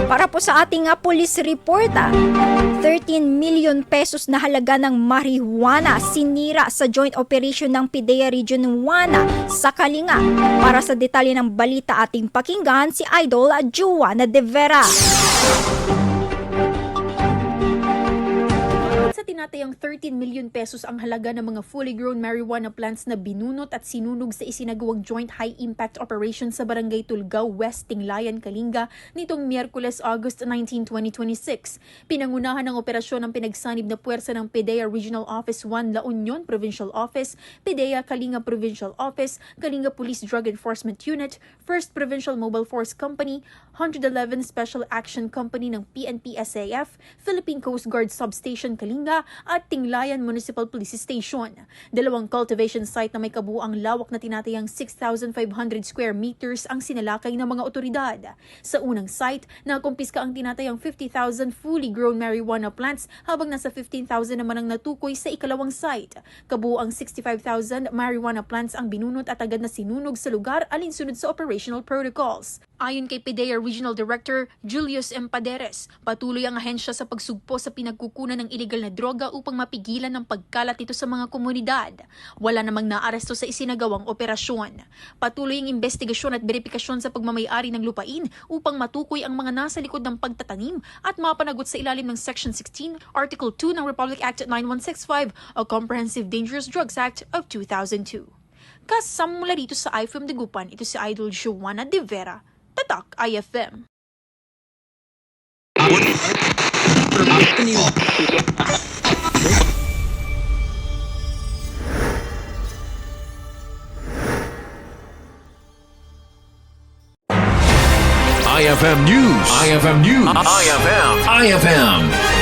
Para po sa ating police report, 13 million pesos na halaga ng marijuana sinira sa joint operation ng PIDEA Region 1 sa Kalinga. Para sa detalye ng balita ating pakinggan si Idol Juana De Vera. Sa tinatayang 13 million pesos ang halaga ng mga fully grown marijuana plants na binunot at sinunog sa isinagawang joint high-impact operation sa Barangay Tulgao, West, Tinglayan, Kalinga nitong Miyerkules, August 19, 2026. Pinangunahan ng operasyon ng pinagsanib na puwersa ng PIDEA Regional Office 1 La Union Provincial Office, PIDEA Kalinga Provincial Office, Kalinga Police Drug Enforcement Unit, 1st Provincial Mobile Force Company, 111 Special Action Company ng PNP SAF, Philippine Coast Guard Substation Kalinga, at Tinglayan Municipal Police Station. Dalawang cultivation site na may kabuuang lawak na tinatayang 6,500 square meters ang sinalakay ng mga otoridad. Sa unang site, nakumpiska ang tinatayang 50,000 fully grown marijuana plants habang nasa 15,000 naman ang natukoy sa ikalawang site. Kabuuang 65,000 marijuana plants ang binunot at agad na sinunog sa lugar alinsunod sa operational protocols. Ayon kay PIDEA Regional Director Julius M. Paderes, patuloy ang ahensya sa pagsugpo sa pinagkukunan ng iligal na droga upang mapigilan ang pagkalat nito sa mga komunidad. Wala namang naaresto sa isinagawang operasyon. Patuloy ang investigasyon at beripikasyon sa pagmamay-ari ng lupain upang matukoy ang mga nasa likod ng pagtatanim at mapanagot sa ilalim ng Section 16, Article 2 ng Republic Act 9165 o Comprehensive Dangerous Drugs Act of 2002. Kasama mula dito sa IFM Dagupan, ito si Idol Juana De Vera, Tatak IFM. IFM News. IFM News. IFM.